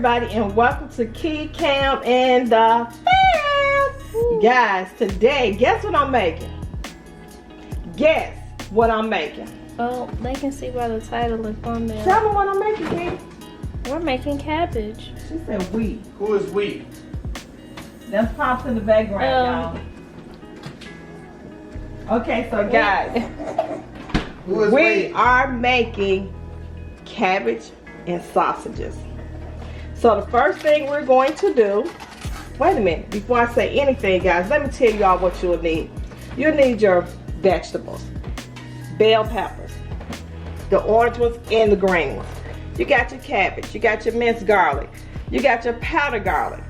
everybody, and welcome to Cam and the Fam. Guys, today, guess what I'm making? Guess what I'm making. Oh, they can see by the title and thumbnail. Tell me what I'm making, Kate. We're making cabbage. She said we. Who is we? That's Pops in the background, y'all. Okay, so guys, Who is we are making cabbage and sausages. So the first thing we're going to do, wait a minute, before I say anything, guys, let me tell y'all what you'll need. You'll need your vegetables, bell peppers, the orange ones and the green ones. You got your cabbage, you got your minced garlic, you got your powdered garlic,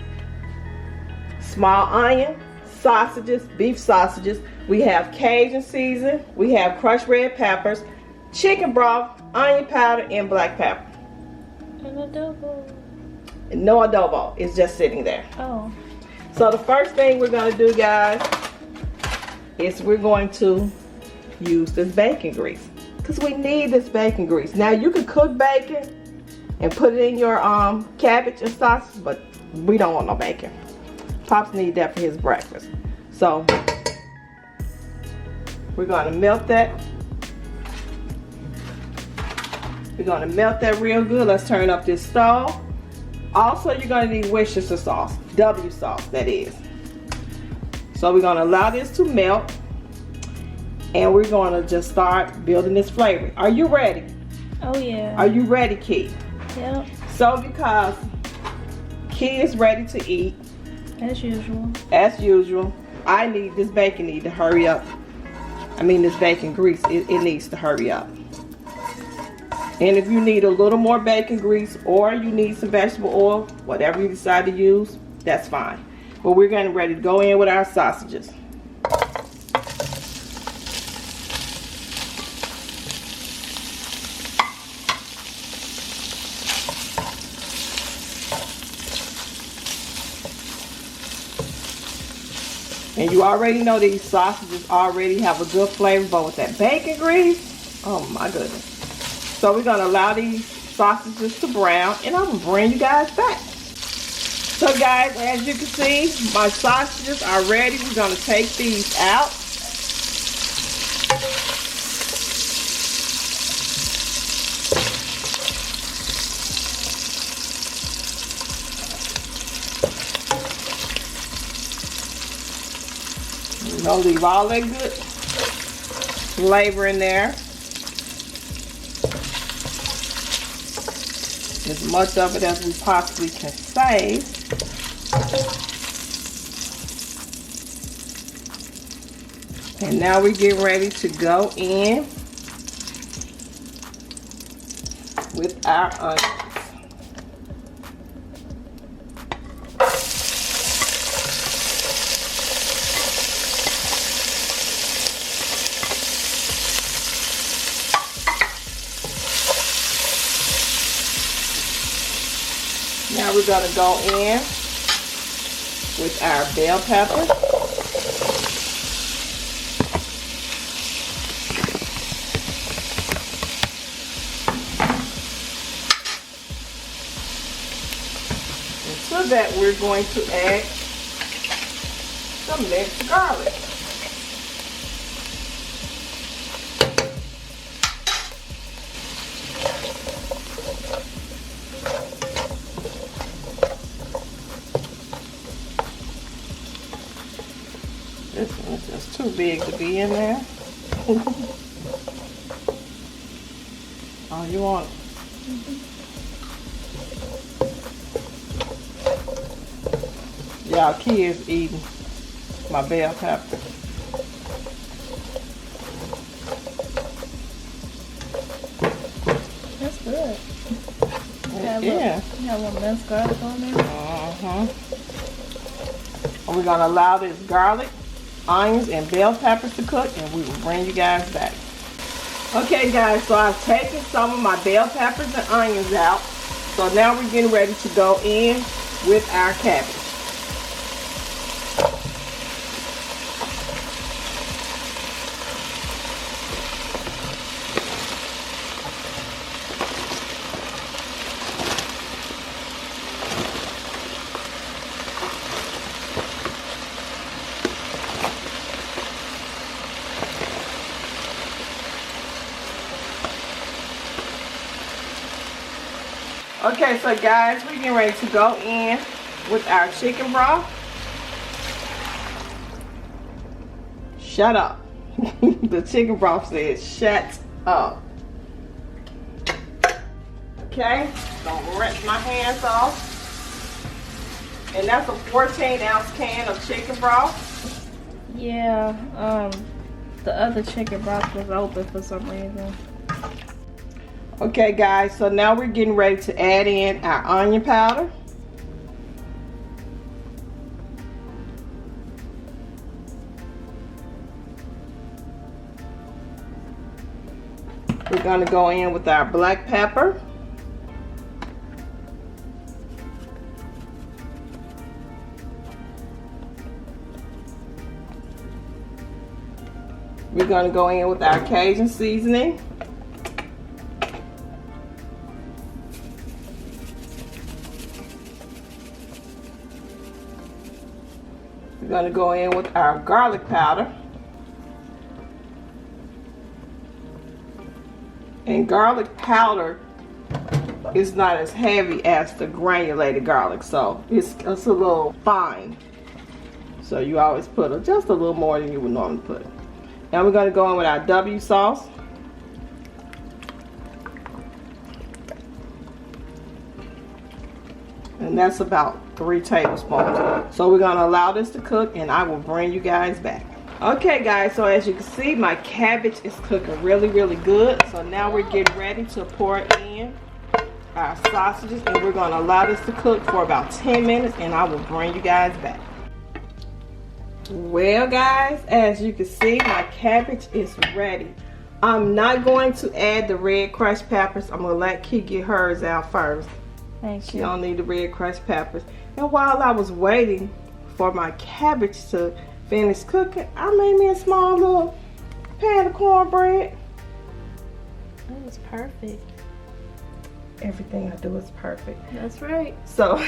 small onion, sausages, beef sausages. We have Cajun season, we have crushed red peppers, chicken broth, onion powder, and black pepper. And adobo. No adobo, it's just sitting there. Oh. So the first thing we're gonna do, guys, is we're going to use this bacon grease. Because we need this bacon grease. Now you can cook bacon and put it in your cabbage and sausage, but we don't want no bacon. Pops need that for his breakfast. So we're gonna melt that. We're gonna melt that real good. Let's turn up this stove. Also, you're gonna need Worcestershire sauce, W sauce that is. So we're gonna allow this to melt, and we're gonna just start building this flavor. Are you ready? Oh yeah. Are you ready, Key? Yep. So because Key is ready to eat, As usual. as usual, I need this bacon need to hurry up. I mean this bacon grease, it needs to hurry up. And if you need a little more bacon grease or you need some vegetable oil, whatever you decide to use, that's fine. But we're getting ready to go in with our sausages. And you already know these sausages already have a good flavor, but with that bacon grease, oh my goodness. So we're gonna allow these sausages to brown, and I'm gonna bring you guys back. So guys, as you can see, my sausages are ready. We're gonna take these out. We're gonna leave all that good flavor in there. As much of it as we possibly can save. And now we're getting ready to go in with our onions. Now we're going to go in with our bell pepper. And to that we're going to add some minced garlic. This one's just too big to be in there. Oh, you want it? Y'all kids eating my bell pepper. That's good. Yeah. You have one minced garlic on there? Uh-huh. And we're gonna allow this garlic, onions, and bell peppers to cook, and we will bring you guys back. Okay guys, so I've taken some of my bell peppers and onions out. So now we're getting ready to go in with our cabbage. Okay, so guys, we're getting ready to go in with our chicken broth. Shut up. The chicken broth says shut up. Okay, don't rinse my hands off. And that's a 14-ounce can of chicken broth. Yeah, the other chicken broth was open for some reason. Okay guys, so now we're getting ready to add in our onion powder. We're going to go in with our black pepper. We're going to go in with our Cajun seasoning. We're going to go in with our garlic powder. And garlic powder is not as heavy as the granulated garlic, so it's a little fine. So you always put just a little more than you would normally put. Now we're going to go in with our W sauce. And that's about 3 tablespoons. So we're going to allow this to cook and I will bring you guys back. Okay guys, so as you can see, my cabbage is cooking really good. So now we're getting ready to pour in our sausages and we're going to allow this to cook for about 10 minutes and I will bring you guys back. Well guys, as you can see, my cabbage is ready. I'm not going to add the red crushed peppers. I'm going to let Key get hers out first. Thank She you. don't need the red crushed peppers. And while I was waiting for my cabbage to finish cooking, I made me a small little pan of cornbread. That was perfect. Everything I do is perfect. That's right. So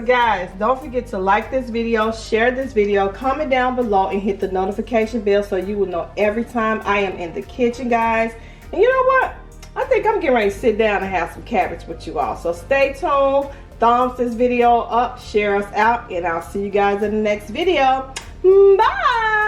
guys, don't forget to like this video, share this video, comment down below, and hit the notification bell so you will know every time I am in the kitchen, guys. And you know what? I think I'm getting ready to sit down and have some cabbage with you all. So stay tuned, thumbs this video up, share us out, and I'll see you guys in the next video. Bye!